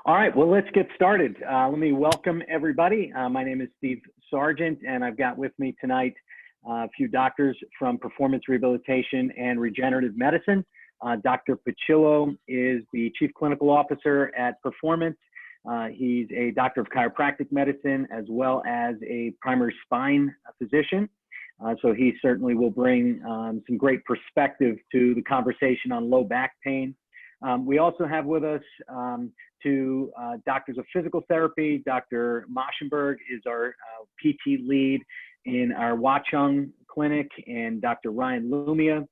All right, well, let's get started. Let me welcome everybody. My name is Steve Sargent, and I've got with me tonight a few doctors from Performance Rehabilitation and Regenerative Medicine. Dr. Pachillo is the Chief Clinical Officer at Performance. He's a doctor of chiropractic medicine as well as a primary spine physician. So he certainly will bring some great perspective to the conversation on low back pain. We also have with us two doctors of physical therapy. Dr. Moschenberg is our PT lead in our Watchung clinic, and Dr. Ryan Lumia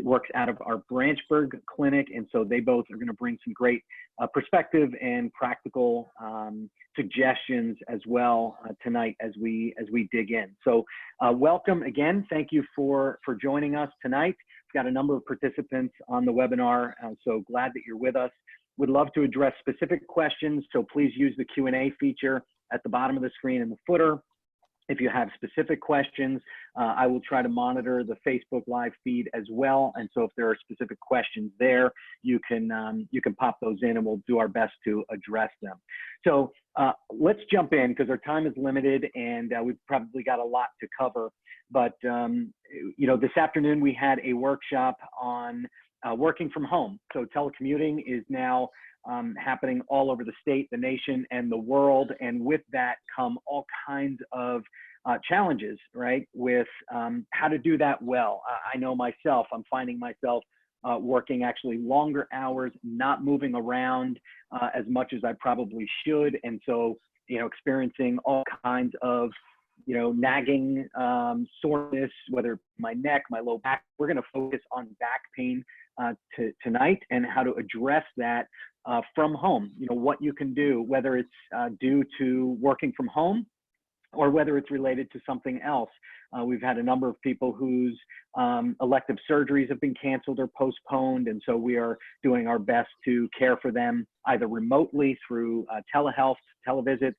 works out of our Branchburg clinic. And so they both are going to bring some great perspective and practical suggestions as well tonight as we dig in. So welcome again. Thank you for joining us tonight. We've got a number of participants on the webinar, so glad that you're with us. Would love to address specific questions, so please use the Q&A feature at the bottom of the screen in the footer. If you have specific questions, I will try to monitor the Facebook live feed as well. And so if there are specific questions there, you can pop those in and we'll do our best to address them. So let's jump in because our time is limited and we've probably got a lot to cover. But you know, this afternoon we had a workshop on working from home. So telecommuting is now happening all over the state, the nation, and the world. And with that come all kinds of challenges, right? With how to do that well. I know myself, I'm finding myself working actually longer hours, not moving around as much as I probably should. And so, you know, experiencing all kinds of, you know, nagging soreness, whether my neck, my low back. We're going to focus on back pain tonight and how to address that from home. You know, what you can do, whether it's due to working from home or whether it's related to something else. We've had a number of people whose elective surgeries have been canceled or postponed, and so we are doing our best to care for them either remotely through telehealth, televisits.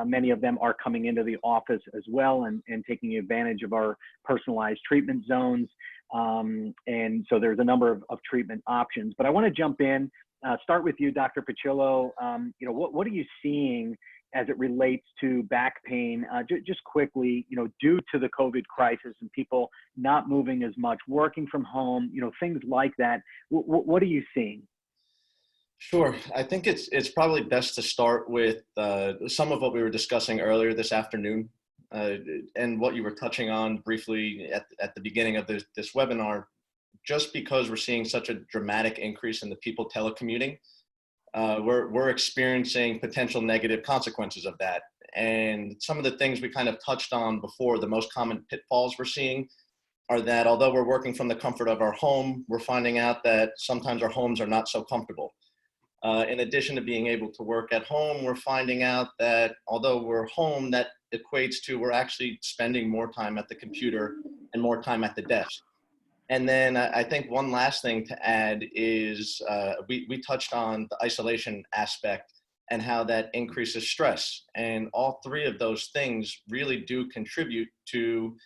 Many of them are coming into the office as well and taking advantage of our personalized treatment zones. And so there's a number of treatment options. But I want to jump in, start with you, Dr. Pachillo. You know, what are you seeing as it relates to back pain, just quickly, you know, due to the COVID crisis and people not moving as much, working from home, you know, things like that. What are you seeing? Sure. I think it's probably best to start with some of what we were discussing earlier this afternoon and what you were touching on briefly at the beginning of this webinar. Just because we're seeing such a dramatic increase in the people telecommuting, we're experiencing potential negative consequences of that. And some of the things we kind of touched on before, the most common pitfalls we're seeing are that although we're working from the comfort of our home, we're finding out that sometimes our homes are not so comfortable. In addition to being able to work at home, we're finding out that although we're home, that equates to we're actually spending more time at the computer and more time at the desk. And then I think one last thing to add is we touched on the isolation aspect and how that increases stress. And all three of those things really do contribute to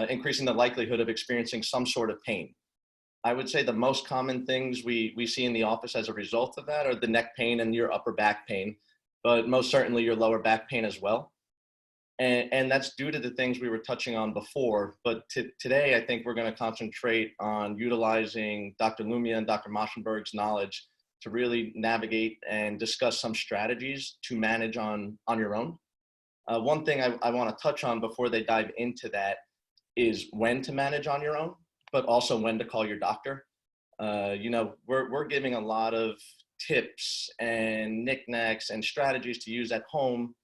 increasing the likelihood of experiencing some sort of pain. I would say the most common things we see in the office as a result of that are the neck pain and your upper back pain, but most certainly your lower back pain as well. And that's due to the things we were touching on before. But today, I think we're going to concentrate on utilizing Dr. Lumia and Dr. Moschenberg's knowledge to really navigate and discuss some strategies to manage on your own. One thing I want to touch on before they dive into that is when to manage on your own, but also when to call your doctor. You know, we're giving a lot of tips and knickknacks and strategies to use at home.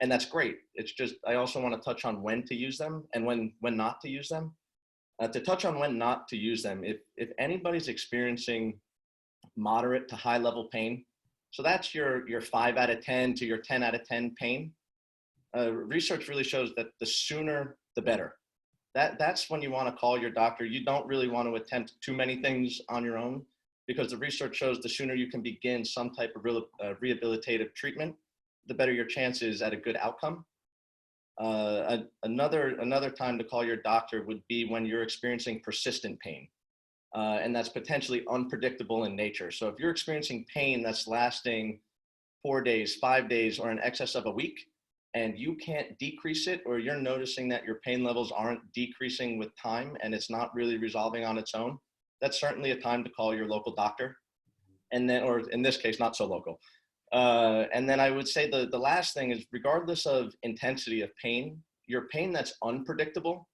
And that's great. It's just, I also want to touch on when to use them and when not to use them. To touch on when not to use them, if anybody's experiencing moderate to high level pain, so that's your 5 out of 10 to your 10 out of 10 pain, research really shows that the sooner, the better. That's when you want to call your doctor. You don't really want to attempt too many things on your own because the research shows the sooner you can begin some type of rehabilitative treatment, the better your chances at a good outcome. Another time to call your doctor would be when you're experiencing persistent pain. And that's potentially unpredictable in nature. So if you're experiencing pain that's lasting 4 days, 5 days, or in excess of a week, and you can't decrease it, or you're noticing that your pain levels aren't decreasing with time and it's not really resolving on its own, that's certainly a time to call your local doctor. And then, or in this case, not so local. And then I would say the last thing is, regardless of intensity of pain, your pain that's unpredictable,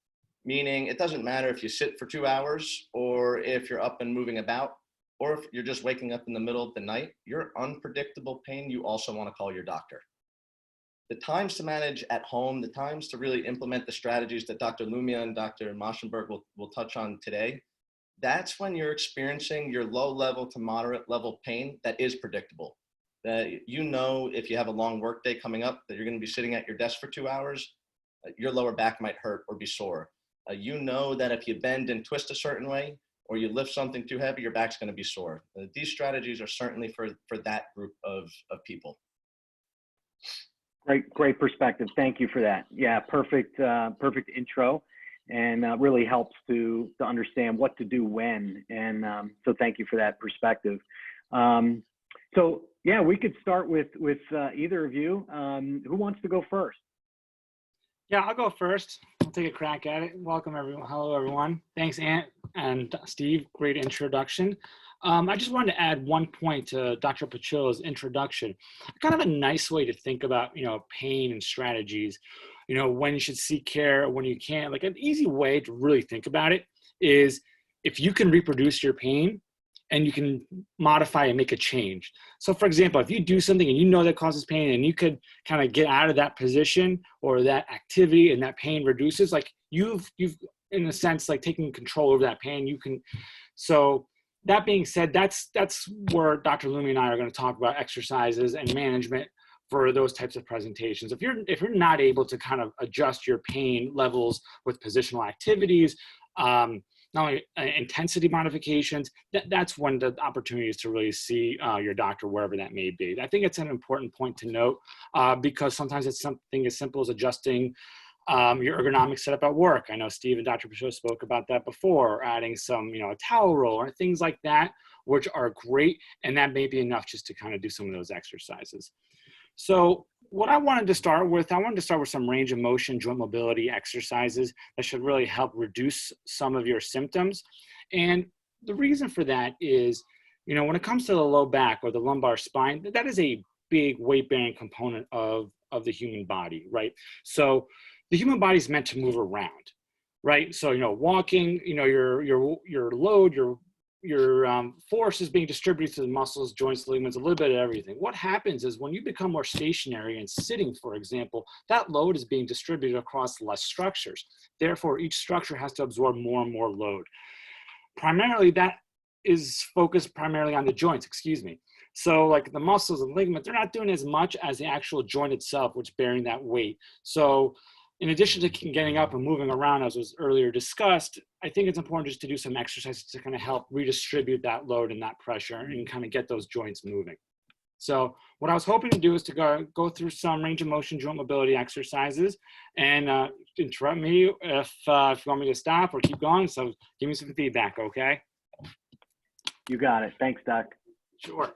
meaning it doesn't matter if you sit for 2 hours or if you're up and moving about, or if you're just waking up in the middle of the night, your unpredictable pain, you also want to call your doctor. The times to manage at home, the times to really implement the strategies that Dr. Lumia and Dr. Moschenberg will touch on today, that's when you're experiencing your low level to moderate level pain that is predictable. That you know, if you have a long work day coming up, that you're going to be sitting at your desk for 2 hours, your lower back might hurt or be sore. You know that if you bend and twist a certain way, or you lift something too heavy, your back's going to be sore. These strategies are certainly for that group of people. Great perspective. Thank you for that. Yeah, perfect intro, and really helps to understand what to do when. And so thank you for that perspective. So yeah, we could start with either of you. Who wants to go first? Yeah, I'll go first. I'll take a crack at it. Welcome everyone. Hello everyone. Thanks, Ant and Steve. Great introduction. I just wanted to add one point to Dr. Pachillo's introduction. Kind of a nice way to think about, pain and strategies, when you should seek care, when you can't. Like an easy way to really think about it is if you can reproduce your pain and you can modify and make a change. So for example, if you do something and you know that causes pain and you could kind of get out of that position or that activity and that pain reduces, like you've in a sense, like taking control over that pain, you can. So that being said, that's where Dr. Lumi and I are going to talk about exercises and management for those types of presentations. If you're not able to kind of adjust your pain levels with positional activities, not only intensity modifications, that's when the opportunity is to really see your doctor wherever that may be. I think it's an important point to note because sometimes it's something as simple as adjusting your ergonomic setup at work. I know Steve and Dr. Pachillo spoke about that before, or adding some, a towel roll or things like that, which are great. And that may be enough just to kind of do some of those exercises. So what I wanted to start with some range of motion, joint mobility exercises that should really help reduce some of your symptoms. And the reason for that is, when it comes to the low back or the lumbar spine, that is a big weight-bearing component of the human body, right? So the human body is meant to move around, right? So, walking, your load, your force is being distributed to the muscles, joints, ligaments, a little bit of everything. What happens is when you become more stationary and sitting, for example, that load is being distributed across less structures. Therefore, each structure has to absorb more and more load. Primarily, that is focused primarily on the joints, So like the muscles and ligaments, they're not doing as much as the actual joint itself, which is bearing that weight. So in addition to getting up and moving around, as was earlier discussed, I think it's important just to do some exercises to kind of help redistribute that load and that pressure and kind of get those joints moving. So what I was hoping to do is to go through some range of motion, joint mobility exercises, and interrupt me if you want me to stop or keep going. So give me some feedback, okay? You got it. Thanks, Doc. Sure.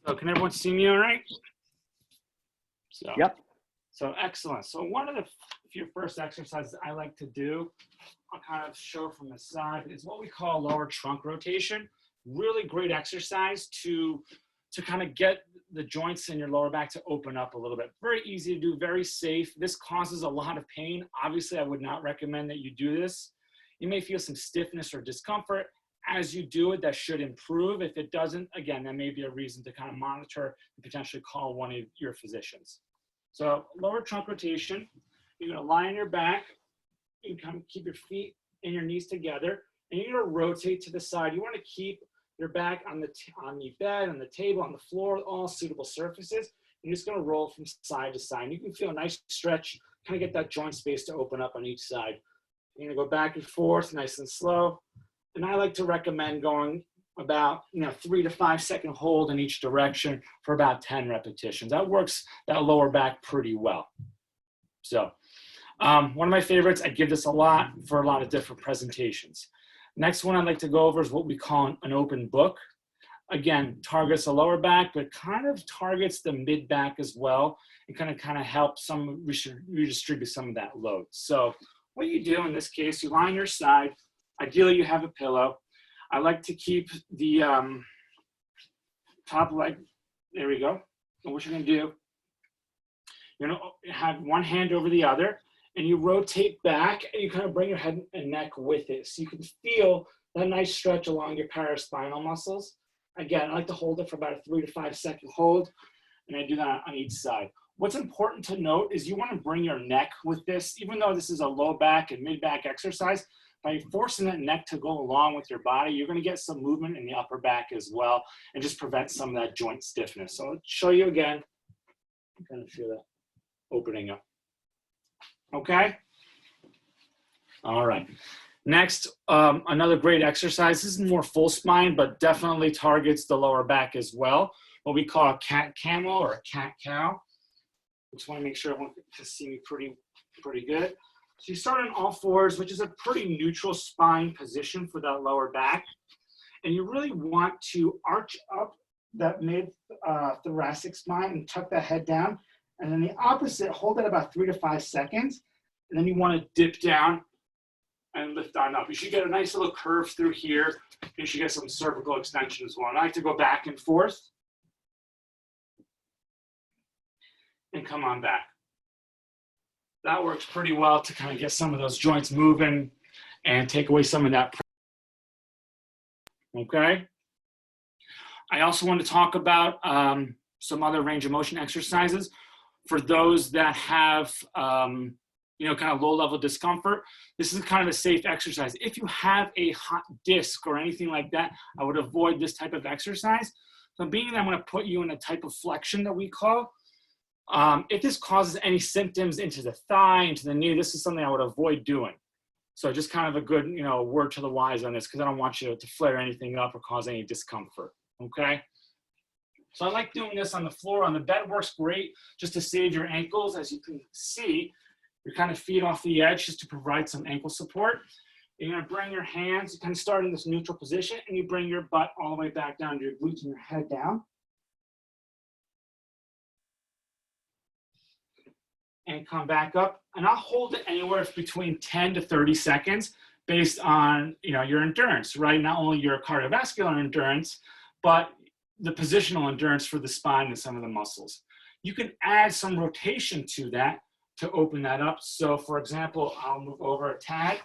So can everyone see me all right? So, yep. So excellent. So one of the few first exercises I like to do, I'll kind of show from the side, is what we call lower trunk rotation. Really great exercise to kind of get the joints in your lower back to open up a little bit. Very easy to do, very safe. This causes a lot of pain. Obviously, I would not recommend that you do this. You may feel some stiffness or discomfort. As you do it, that should improve. If it doesn't, again, that may be a reason to kind of monitor and potentially call one of your physicians. So lower trunk rotation, you're gonna lie on your back, you can kind of keep your feet and your knees together, and you're gonna rotate to the side. You wanna keep your back on the bed, on the table, on the floor, all suitable surfaces. You're just gonna roll from side to side. And you can feel a nice stretch, kind of get that joint space to open up on each side. You're gonna go back and forth, nice and slow. And I like to recommend going about 3 to 5 second hold in each direction for about 10 repetitions. That works that lower back pretty well. So one of my favorites, I give this a lot for a lot of different presentations. Next one I'd like to go over is what we call an open book. again, targets the lower back, but kind of targets the mid back as well. It kind of helps redistribute some of that load. So what you do in this case, you lie on your side. Ideally, you have a pillow. I like to keep the top leg. There we go. And what you're going to do, you're going to have one hand over the other, and you rotate back, and you kind of bring your head and neck with it. So you can feel that nice stretch along your paraspinal muscles. Again, I like to hold it for about a 3 to 5 second hold, and I do that on each side. What's important to note is you want to bring your neck with this, even though this is a low back and mid back exercise. By forcing that neck to go along with your body, you're going to get some movement in the upper back as well and just prevent some of that joint stiffness. So I'll show you again. Kind of feel that opening up. Okay? All right. Next, another great exercise. This is more full spine, but definitely targets the lower back as well. What we call a cat camel or a cat cow. Just want to make sure everyone can see me pretty good. So you start on all fours, which is a pretty neutral spine position for that lower back. And you really want to arch up that mid thoracic spine and tuck that head down. And then the opposite, hold it about 3 to 5 seconds. And then you want to dip down and lift on up. You should get a nice little curve through here. You should get some cervical extension as well. And I like to go back and forth. And come on back. That works pretty well to kind of get some of those joints moving and take away some of that pressure. Okay. I also want to talk about some other range of motion exercises for those that have, kind of low level discomfort. This is kind of a safe exercise. If you have a hot disc or anything like that, I would avoid this type of exercise. So being that I'm going to put you in a type of flexion that we call, if this causes any symptoms into the thigh, into the knee, this is something I would avoid doing. So just kind of a good, word to the wise on this, because I don't want you to flare anything up or cause any discomfort, okay? So I like doing this on the floor. On the bed works great just to save your ankles. As you can see, your kind of feet off the edge just to provide some ankle support. You're gonna bring your hands, you kind of start in this neutral position, and you bring your butt all the way back down to your glutes and your head down. And come back up, and I'll hold it anywhere between 10 to 30 seconds based on your endurance, right? Not only your cardiovascular endurance, but the positional endurance for the spine and some of the muscles. You can add some rotation to that to open that up. So for example, I'll move over a tad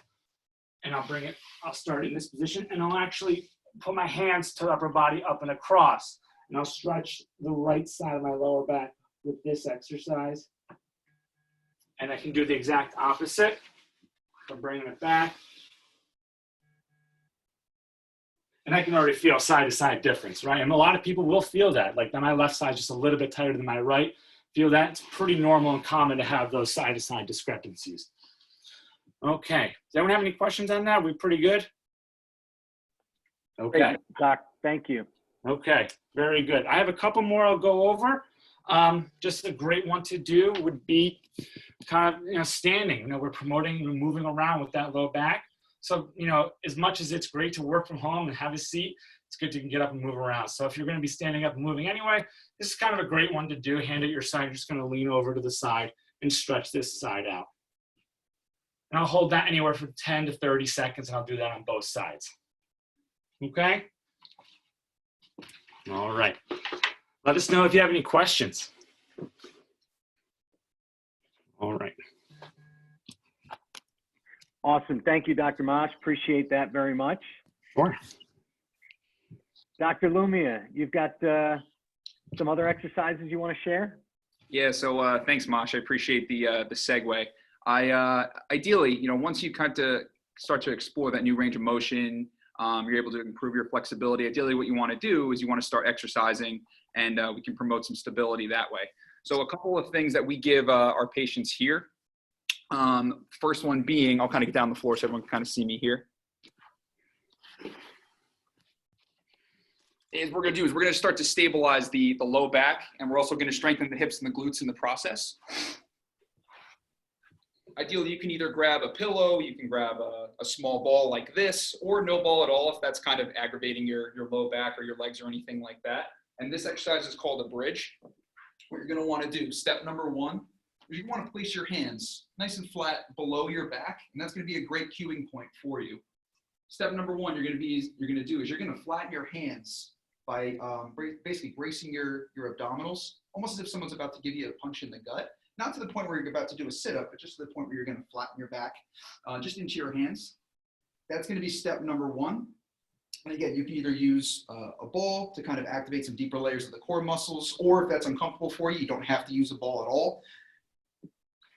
and I'll start in this position, and I'll actually put my hands to the upper body up and across, and I'll stretch the right side of my lower back with this exercise. And I can do the exact opposite. I'm bringing it back. And I can already feel side-to-side difference, right? And a lot of people will feel that. Like my left side is just a little bit tighter than my right. Feel that? It's pretty normal and common to have those side-to-side discrepancies. Okay. Does anyone have any questions on that? Are we pretty good? Okay. Great, Doc, thank you. Okay, very good. I have a couple more I'll go over. Just a great one to do would be kind of standing. We're promoting moving around with that low back. So as much as it's great to work from home and have a seat, it's good to get up and move around. So if you're going to be standing up and moving anyway, this is kind of a great one to do. Hand at your side. You're just going to lean over to the side and stretch this side out. And I'll hold that anywhere from 10 to 30 seconds, and I'll do that on both sides. Okay? All right. Let us know if you have any questions. All right. Awesome. Thank you, Dr. Mosh. Appreciate that very much. Sure. Dr. Lumia, you've got some other exercises you want to share? Yeah, so thanks, Mosh. I appreciate the segue. Ideally, once you kind of start to explore that new range of motion, you're able to improve your flexibility. Ideally, what you want to do is you want to start exercising, and we can promote some stability that way. So a couple of things that we give our patients here. First one being, I'll kind of get down the floor so everyone can kind of see me here. Is we're going to do is we're going to start to stabilize the low back, and we're also going to strengthen the hips and the glutes in the process. ideally, you can either grab a pillow, you can grab a small ball like this, or no ball at all if that's kind of aggravating your low back or your legs or anything like that. And this exercise is called a bridge. What you're going to want to do, step number one, is you want to place your hands nice and flat below your back, and that's going to be a great cueing point for you. Step number one you're going to do is you're going to flatten your hands by basically bracing your abdominals, almost as if someone's about to give you a punch in the gut. Not to the point where you're about to do a sit-up, but just to the point where you're going to flatten your back just into your hands. That's going to be step number one. And again, you can either use a ball to kind of activate some deeper layers of the core muscles, or if that's uncomfortable for you, you don't have to use a ball at all.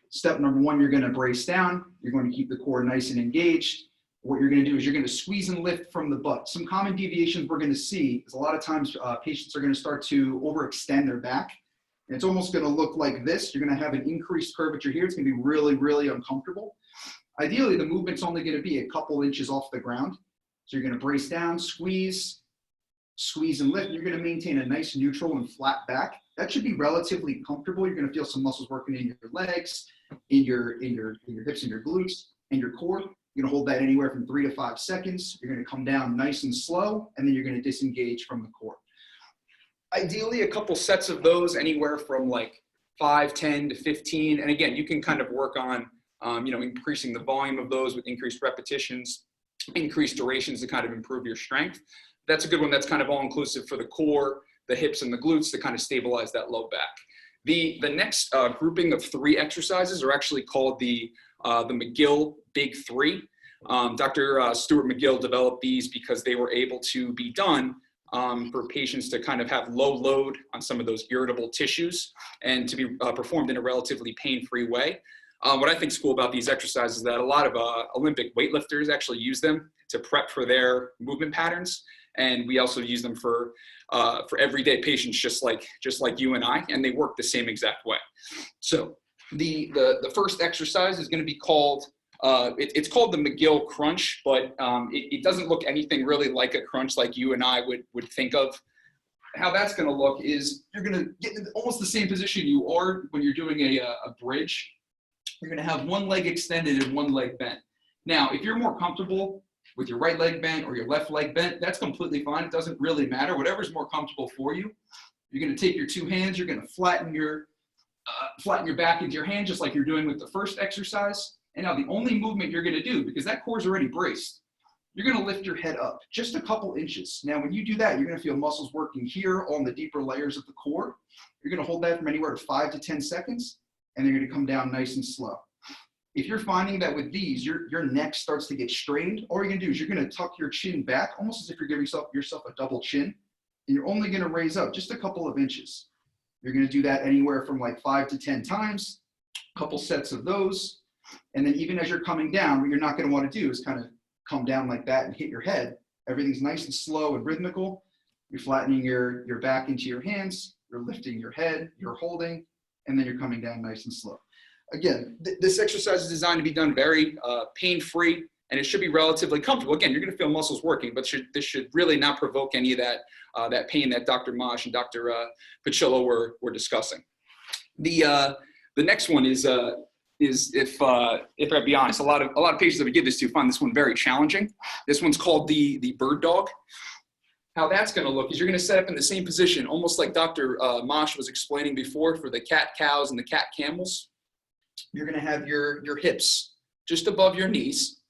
Step number one, you're going to brace down. You're going to keep the core nice and engaged. What you're going to do is you're going to squeeze and lift from the butt. Some common deviations we're going to see is a lot of times patients are going to start to overextend their back. And it's almost going to look like this. You're going to have an increased curvature here. It's going to be really, really uncomfortable. Ideally, the movement's only going to be a couple inches off the ground. So you're going to brace down, squeeze, squeeze and lift. You're going to maintain a nice neutral and flat back. That should be relatively comfortable. You're going to feel some muscles working in your legs, in your hips and your glutes, and your core. You're going to hold that anywhere from 3 to 5 seconds. You're going to come down nice and slow, and then you're going to disengage from the core. Ideally, a couple sets of those, anywhere from like 5, 10 to 15. And again, you can kind of work on, increasing the volume of those with increased repetitions, increased durations to kind of improve your strength. That's a good one. That's kind of all inclusive for the core, the hips, and the glutes to kind of stabilize that low back. The next grouping of 3 exercises are actually called the McGill Big 3. Dr. Stuart McGill developed these because they were able to be done for patients to kind of have low load on some of those irritable tissues and to be performed in a relatively pain-free way. What I think is cool about these exercises is that a lot of Olympic weightlifters actually use them to prep for their movement patterns. And we also use them for everyday patients just like you and I, and they work the same exact way. So the first exercise is going to be called, it's called the McGill Crunch, but it doesn't look anything really like a crunch like you and I would think of. How that's going to look is you're going to get in almost the same position you are when you're doing a bridge. You're going to have one leg extended and one leg bent. Now, if you're more comfortable with your right leg bent or your left leg bent, that's completely fine. It doesn't really matter. Whatever's more comfortable for you. You're going to take your 2 hands. You're going to flatten your back into your hand, just like you're doing with the first exercise. And now the only movement you're going to do, because that core is already braced, you're going to lift your head up just a couple inches. Now, when you do that, you're going to feel muscles working here on the deeper layers of the core. You're going to hold that from anywhere to 5 to 10 seconds, and they're going to come down nice and slow. If you're finding that with these, your neck starts to get strained, all you're going to do is you're going to tuck your chin back, almost as if you're giving yourself a double chin, and you're only going to raise up just a couple of inches. You're going to do that anywhere from like 5 to 10 times, a couple sets of those. And then even as you're coming down, what you're not going to want to do is kind of come down like that and hit your head. Everything's nice and slow and rhythmical. You're flattening your back into your hands. You're lifting your head. You're holding. And then you're coming down nice and slow. Again, this exercise is designed to be done very pain-free, and it should be relatively comfortable. Again, you're going to feel muscles working, but this should really not provoke any of that pain that Dr. Mosh and Dr. Pachillo were discussing. The next one is if I'd be honest, a lot of patients that we give this to find this one very challenging. This one's called the bird dog. How that's going to look is you're going to set up in the same position, almost like Dr. Mosh was explaining before for the cat cows and the cat camels. You're going to have your hips just above your knees.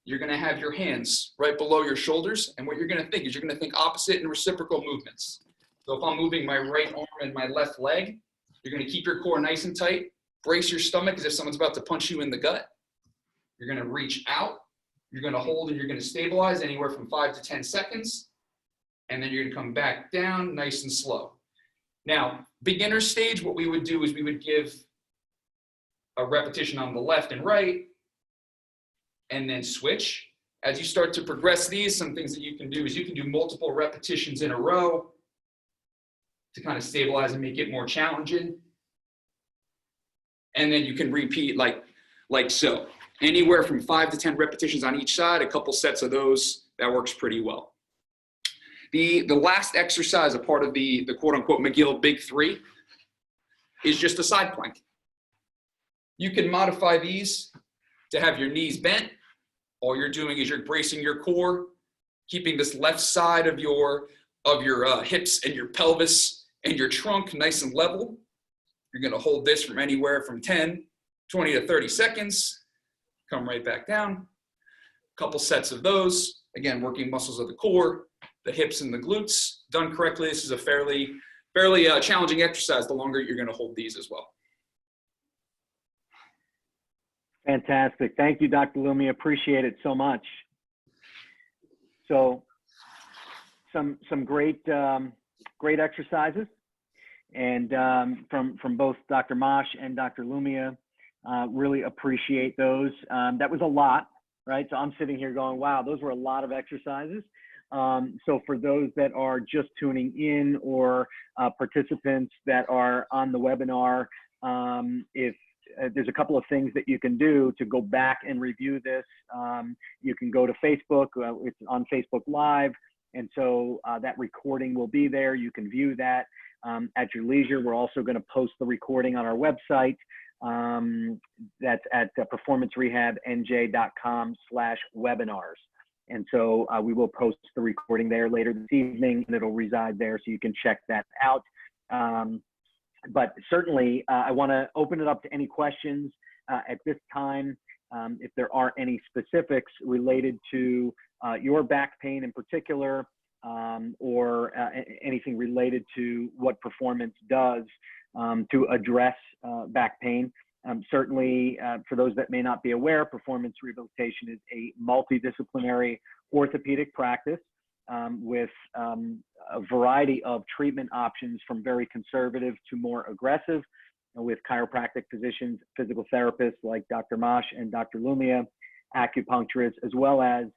You're going to have your hands right below your shoulders. And what you're going to think is you're going to think opposite and reciprocal movements. So if I'm moving my right arm and my left leg, you're going to keep your core nice and tight. Brace your stomach as if someone's about to punch you in the gut. You're going to reach out. You're going to hold and you're going to stabilize anywhere from 5 to 10 seconds. And then you're going to come back down nice and slow. Now, beginner stage, what we would do is we would give a repetition on the left and right, and then switch. As you start to progress these, some things that you can do is you can do multiple repetitions in a row to kind of stabilize and make it more challenging. And then you can repeat like so. Anywhere from 5 to 10 repetitions on each side, a couple sets of those, that works pretty well. The last exercise, a part of the quote unquote McGill Big 3, is just a side plank. You can modify these to have your knees bent. All you're doing is you're bracing your core, keeping this left side of your hips and your pelvis and your trunk nice and level. You're going to hold this from anywhere from 10, 20 to 30 seconds. Come right back down. A couple sets of those. Again, working muscles of the core, the hips and the glutes. Done correctly, this is a fairly challenging exercise the longer you're going to hold these as well. Fantastic. Thank you, Dr. Lumia. Appreciate it so much. So some great great exercises, and from both Dr. Mosh and Dr. Lumia. Really appreciate those. That was a lot, right? So I'm sitting here going, wow, those were a lot of exercises. So for those that are just tuning in, or participants that are on the webinar, if there's a couple of things that you can do to go back and review this. You can go to Facebook, it's on Facebook Live, and so that recording will be there. You can view that at your leisure. We're also going to post the recording on our website. That's at performancerehabnj.com/webinars. And so we will post the recording there later this evening, and it'll reside there, so you can check that out. But certainly, I want to open it up to any questions at this time. If there are any specifics related to your back pain in particular, or anything related to what Performance does to address back pain. Certainly, for those that may not be aware, Performance Rehabilitation is a multidisciplinary orthopedic practice with a variety of treatment options, from very conservative to more aggressive, with chiropractic physicians, physical therapists like Dr. Mosh and Dr. Lumia, acupuncturists, as well as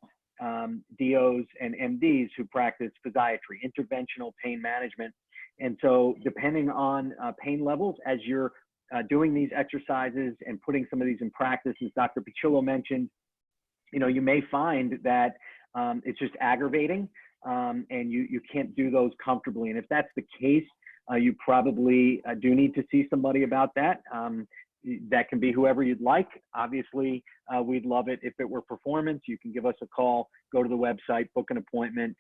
DOs and MDs who practice physiatry, interventional pain management. And so depending on pain levels, as you're doing these exercises and putting some of these in practice, as Dr. Pachillo mentioned, you may find that it's just aggravating, and you can't do those comfortably. And if that's the case, you probably do need to see somebody about that. That can be whoever you'd like. Obviously, we'd love it if it were Performance. You can give us a call, go to the website, book an appointment.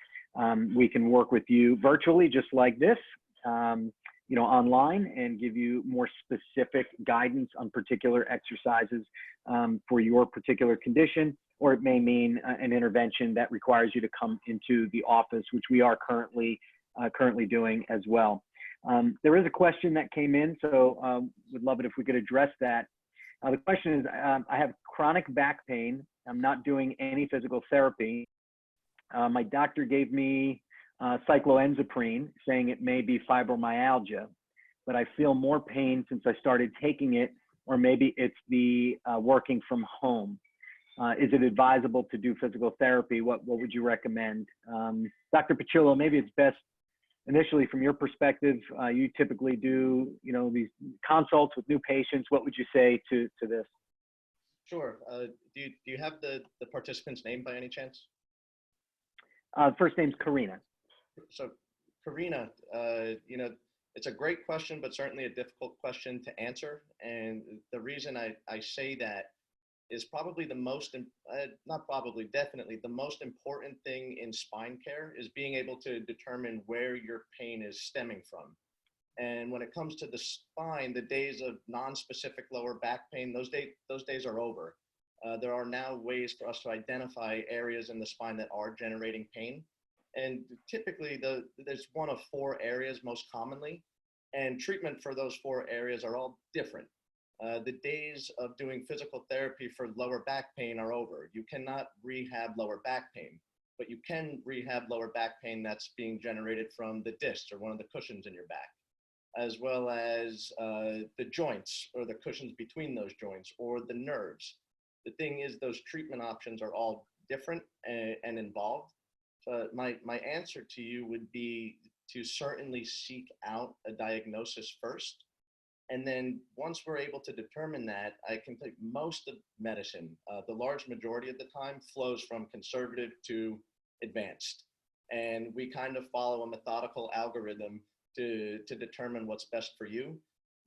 We can work with you virtually, just like this, online, and give you more specific guidance on particular exercises for your particular condition. Or it may mean an intervention that requires you to come into the office, which we are currently doing as well. There is a question that came in, so would love it if we could address that. The question is, I have chronic back pain. I'm not doing any physical therapy. My doctor gave me cycloenzaprine, saying it may be fibromyalgia, but I feel more pain since I started taking it, or maybe it's the working from home. Is it advisable to do physical therapy? What would you recommend? Dr. Pachillo, maybe it's best initially from your perspective. You typically do, these consults with new patients. What would you say to this? Sure. Do you have the participant's name by any chance? First name's Karina. So Karina, it's a great question, but certainly a difficult question to answer. And the reason I say that is probably definitely the most important thing in spine care is being able to determine where your pain is stemming from. And when it comes to the spine, the days of non-specific lower back pain, those days are over. There are now ways for us to identify areas in the spine that are generating pain. And typically there's one of 4 areas most commonly, and treatment for those 4 areas are all different. The days of doing physical therapy for lower back pain are over. You cannot rehab lower back pain, but you can rehab lower back pain that's being generated from the discs or one of the cushions in your back, as well as the joints or the cushions between those joints or the nerves. The thing is, those treatment options are all different and involved. So my answer to you would be to certainly seek out a diagnosis first. And then once we're able to determine that, I can think most of medicine, the large majority of the time, flows from conservative to advanced. And we kind of follow a methodical algorithm to determine what's best for you.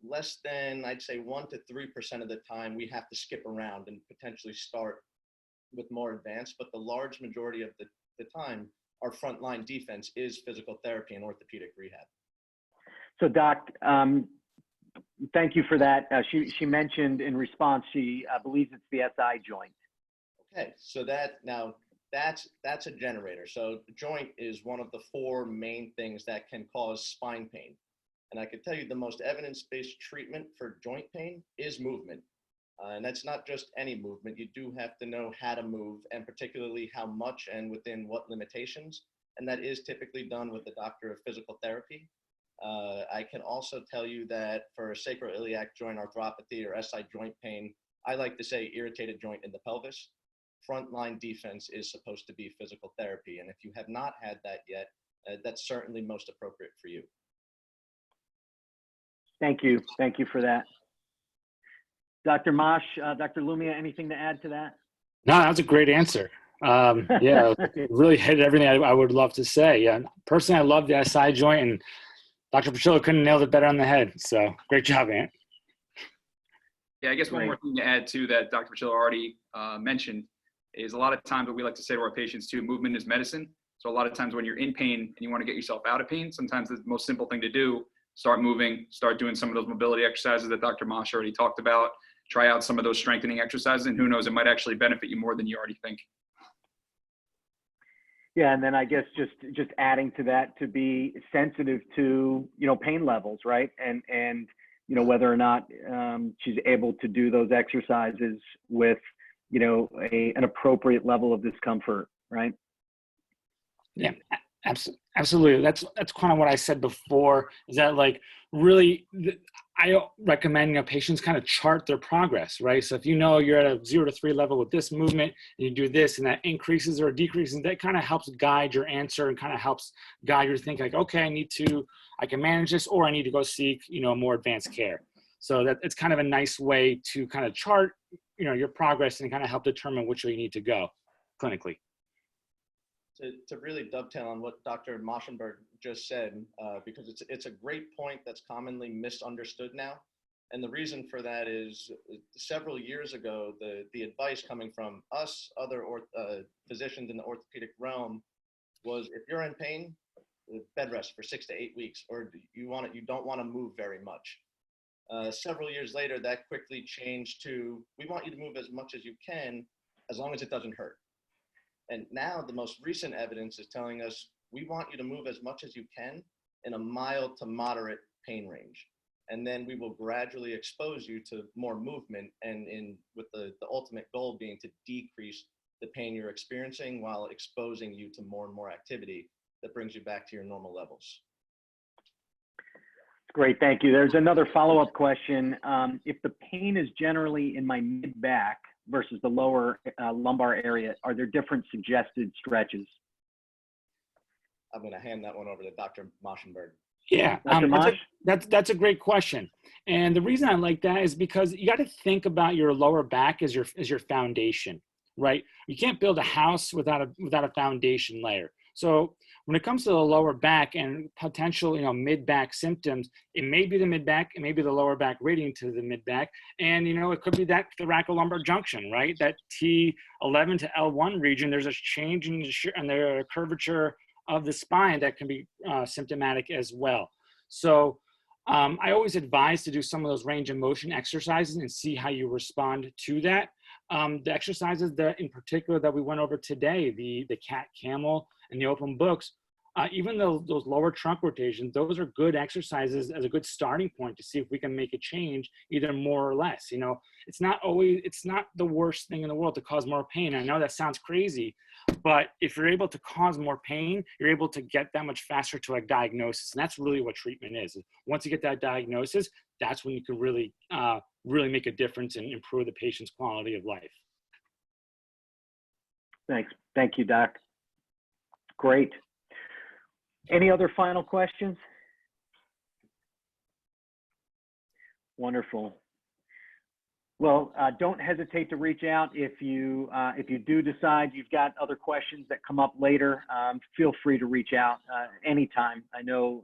less than, I'd say, 1 to 3% of the time, we have to skip around and potentially start with more advanced, but the large majority of the time, our frontline defense is physical therapy and orthopedic rehab. So Doc, thank you for that. She mentioned in response, she believes it's the SI joint. Okay, so that's a generator. So the joint is one of the 4 main things that can cause spine pain. And I can tell you the most evidence-based treatment for joint pain is movement. And that's not just any movement. You do have to know how to move, and particularly how much and within what limitations. And that is typically done with the doctor of physical therapy. I can also tell you that for sacroiliac joint arthropathy or SI joint pain, I like to say irritated joint in the pelvis. Frontline defense is supposed to be physical therapy. And if you have not had that yet, that's certainly most appropriate for you. Thank you. Thank you for that. Dr. Mosh, Dr. Lumia, anything to add to that? No, that was a great answer. Yeah, it really hit everything I would love to say. Yeah, personally, I love the SI joint, and Dr. Pachillo couldn't nail it better on the head. So great job, Ant. Yeah, I guess one more thing to add too that Dr. Pachillo already mentioned is a lot of times what we like to say to our patients too, movement is medicine. So a lot of times when you're in pain and you want to get yourself out of pain, sometimes the most simple thing to do, start moving, start doing some of those mobility exercises that Dr. Mosh already talked about, try out some of those strengthening exercises, and who knows, it might actually benefit you more than you already think. Yeah, and then I guess just adding to that, to be sensitive to, pain levels, right? And whether or not she's able to do those exercises with, an appropriate level of discomfort, right? Yeah, absolutely. That's kind of what I said before, is that really I recommend patients kind of chart their progress, right? So if you're at a 0 to 3 level with this movement and you do this and that increases or decreases, that kind of helps guide your answer and kind of helps guide your thinking, okay, I can manage this, or I need to go seek, more advanced care. So that it's kind of a nice way to kind of chart, your progress and kind of help determine which way you need to go clinically. To really dovetail on what Dr. Moschenberg just said, because it's a great point that's commonly misunderstood now. And the reason for that is several years ago, the advice coming from us, other physicians in the orthopedic realm, was if you're in pain, bed rest for 6 to 8 weeks, or you don't want to move very much. Several years later, that quickly changed to, we want you to move as much as you can, as long as it doesn't hurt. And now the most recent evidence is telling us, we want you to move as much as you can in a mild to moderate pain range. And then we will gradually expose you to more movement, and with the ultimate goal being to decrease the pain you're experiencing while exposing you to more and more activity that brings you back to your normal levels. Great, thank you. There's another follow-up question. If the pain is generally in my mid-back versus the lower lumbar area, are there different suggested stretches? I'm going to hand that one over to Dr. Moschenberg. Yeah, Dr. Mosh? That's a great question. And the reason I like that is because you got to think about your lower back as your foundation, right? You can't build a house without a foundation layer. So when it comes to the lower back and potential, mid-back symptoms, it may be the mid-back, it may be the lower back radiating to the mid-back, and it could be that thoracolumbar junction, right? That T11 to L1 region. There's a change in the curvature of the spine that can be symptomatic as well. So I always advise to do some of those range of motion exercises and see how you respond to that. The exercises that in particular that we went over today, the cat camel and the open books, even though those lower trunk rotations, those are good exercises as a good starting point to see if we can make a change, either more or less. It's not the worst thing in the world to cause more pain. I know that sounds crazy, but if you're able to cause more pain, you're able to get that much faster to a diagnosis. And that's really what treatment is. Once you get that diagnosis, that's when you can really make a difference and improve the patient's quality of life. Thanks. Thank you, Doc. Great. Any other final questions? Wonderful. Well, don't hesitate to reach out if you do decide you've got other questions that come up later. Feel free to reach out anytime. I know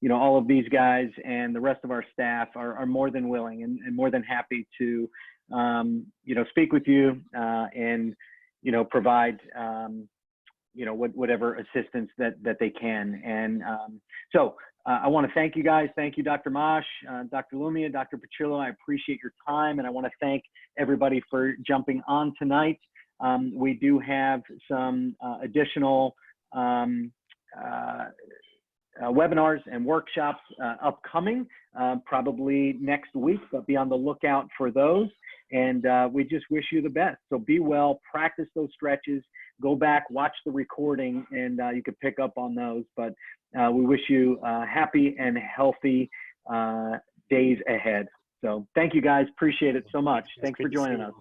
all of these guys and the rest of our staff are more than willing and more than happy to, speak with you and, provide, whatever assistance that they can. And so I want to thank you guys. Thank you, Dr. Mosh, Dr. Lumia, Dr. Petrillo. I appreciate your time, and I want to thank everybody for jumping on tonight. We do have some additional webinars and workshops upcoming, probably next week, but be on the lookout for those. And we just wish you the best. So be well, practice those stretches, go back, watch the recording, and you can pick up on those. But we wish you happy and healthy days ahead. So thank you guys. Appreciate it so much. Thanks for joining us.